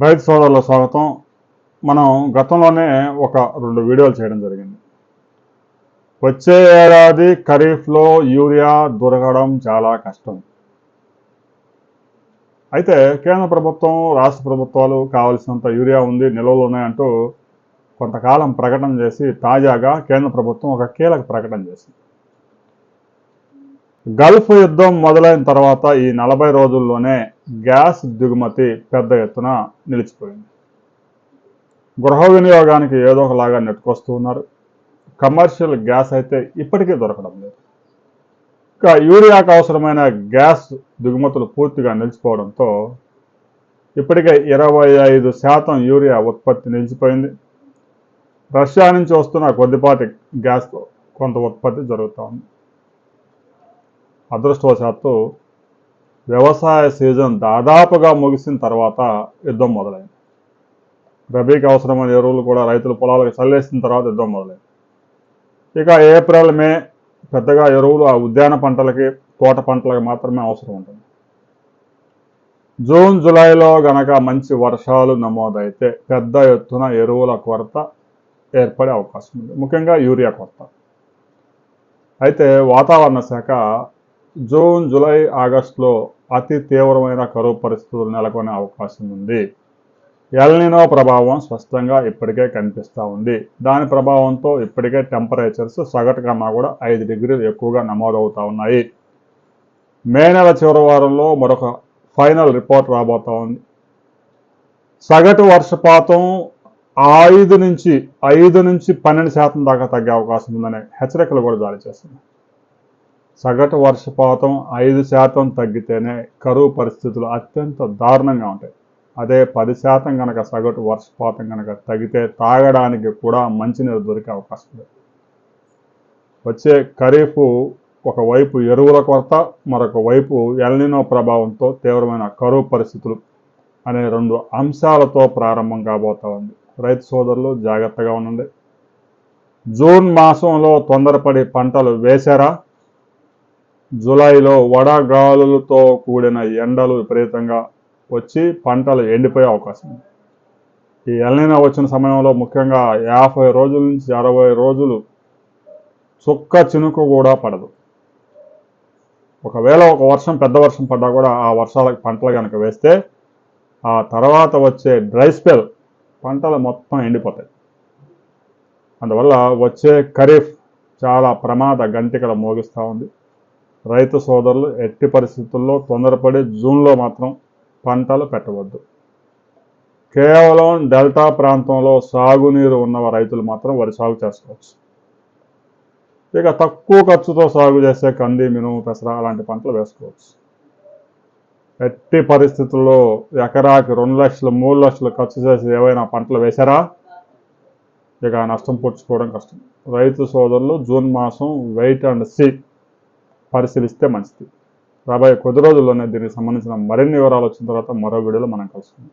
రైతు సోదరుల స్వాగతం. మనం గతంలోనే ఒక 2 వీడియోలు చేయడం జరిగింది. వచ్చే ఏడాది ఖరీఫ్లో యూరియా దొరకడం చాలా కష్టం. అయితే కేంద్ర ప్రభుత్వం, రాష్ట్ర ప్రభుత్వాలు కావాల్సినంత యూరియా ఉంది, నిల్వలు ఉన్నాయంటూ కొంతకాలం ప్రకటన చేసి తాజాగా కేంద్ర ప్రభుత్వం ఒక కీలక ప్రకటన చేసింది. గల్ఫ్ యుద్ధం మొదలైన తర్వాత ఈ 40 రోజుల్లోనే గ్యాస్ దిగుమతి పెద్ద ఎత్తున నిలిచిపోయింది. గృహ వినియోగానికి ఏదో ఒకలాగా నెట్టుకొస్తూ ఉన్నారు. కమర్షియల్ గ్యాస్ అయితే ఇప్పటికీ దొరకడం లేదు. ఇంకా యూరియాకు అవసరమైన గ్యాస్ దిగుమతులు పూర్తిగా నిలిచిపోవడంతో ఇప్పటికే 25% యూరియా ఉత్పత్తి నిలిచిపోయింది. రష్యా నుంచి వస్తున్న కొద్దిపాటి గ్యాస్ కొంత ఉత్పత్తి జరుగుతూ ఉంది. అదృష్టవశాత్తు వ్యవసాయ సీజన్ దాదాపుగా ముగిసిన తర్వాత యుద్ధం మొదలైంది. రబీకి అవసరమైన ఎరువులు కూడా రైతులు పొలాలకు చల్లేసిన తర్వాత యుద్ధం మొదలైంది. ఇక ఏప్రిల్, మే పెద్దగా ఎరువులు ఆ ఉద్యాన పంటలకి, తోట పంటలకు మాత్రమే అవసరం ఉంటుంది. జూన్, జూలైలో గనక మంచి వర్షాలు నమోదైతే పెద్ద ఎత్తున ఎరువుల కొరత ఏర్పడే అవకాశం ఉంది, ముఖ్యంగా యూరియా కొరత. అయితే వాతావరణ శాఖ జూన్, జూలై, ఆగస్టులో అతి తీవ్రమైన కరువు పరిస్థితులు నెలకొనే అవకాశం ఉంది. ఎల్నినో ప్రభావం స్పష్టంగా ఇప్పటికే కనిపిస్తూ ఉంది. దాని ప్రభావంతో ఇప్పటికే టెంపరేచర్స్ సగటు కన్నా కూడా 5 డిగ్రీలు ఎక్కువగా నమోదవుతూ ఉన్నాయి. మే నెల చివరి వారంలో మరొక ఫైనల్ రిపోర్ట్ రాబోతూ ఉంది. సగటు వర్షపాతం 5 నుంచి 12% దాకా తగ్గే అవకాశం ఉందనే హెచ్చరికలు కూడా జారీ చేస్తుంది. సగటు వర్షపాతం 5% తగ్గితేనే కరువు పరిస్థితులు అత్యంత దారుణంగా ఉంటాయి. అదే 10% కనుక సగటు వర్షపాతం కనుక తగ్గితే తాగడానికి కూడా మంచినీరు దొరికే అవకాశం ఉంది. వచ్చే ఖరీఫ్ ఒకవైపు ఎరువుల కొరత, మరొక వైపు ఎల్నినో ప్రభావంతో తీవ్రమైన కరువు పరిస్థితులు అనే 2 అంశాలతో ప్రారంభం కాబోతా ఉంది. రైతు సోదరులు జాగ్రత్తగా ఉండండి. జూన్ మాసంలో తొందరపడి పంటలు వేశారా? జూలైలో వడగాలులతో కూడిన ఎండలు విపరీతంగా వచ్చి పంటలు ఎండిపోయే అవకాశం ఉంది. ఈ ఎల్నినో వచ్చిన సమయంలో ముఖ్యంగా 50 రోజుల నుంచి 60 రోజులు చుక్క చినుకు కూడా పడదు. ఒకవేళ ఒక వర్షం, పెద్ద వర్షం పడ్డా కూడా ఆ వర్షాలకు పంటలు కనుక వేస్తే ఆ తర్వాత వచ్చే డ్రై స్పెల్ పంటలు మొత్తం ఎండిపోతాయి. అందువల్ల వచ్చే ఖరీఫ్ చాలా ప్రమాద గంటికలు మోగిస్తూ ఉంది. రైతు సోదరులు ఎట్టి పరిస్థితుల్లో తొందరపడి జూన్లో మాత్రం పంటలు పెట్టవద్దు. కేవలం డెల్టా ప్రాంతంలో సాగునీరు ఉన్న రైతులు మాత్రం వరి సాగు చేసుకోవచ్చు. ఇక తక్కువ ఖర్చుతో సాగు చేసే కంది, మినుము, పెసర అలాంటి పంటలు వేసుకోవచ్చు. ఎట్టి పరిస్థితుల్లో ఎకరాకి 2 లక్షలు 3 లక్షలు ఖర్చు చేసి ఏవైనా పంటలు వేశారా? ఇక నష్టం పూడ్చుకోవడం కష్టం. రైతు సోదరులు జూన్ మాసం వెయిట్ అండ్ సీ పరిశీలిస్తే మంచిది. రాబోయే కొద్ది రోజుల్లోనే దీనికి సంబంధించిన మరిన్ని వివరాలు వచ్చిన తర్వాత మరో వీడియోలో మనం కలుసుకుందాం.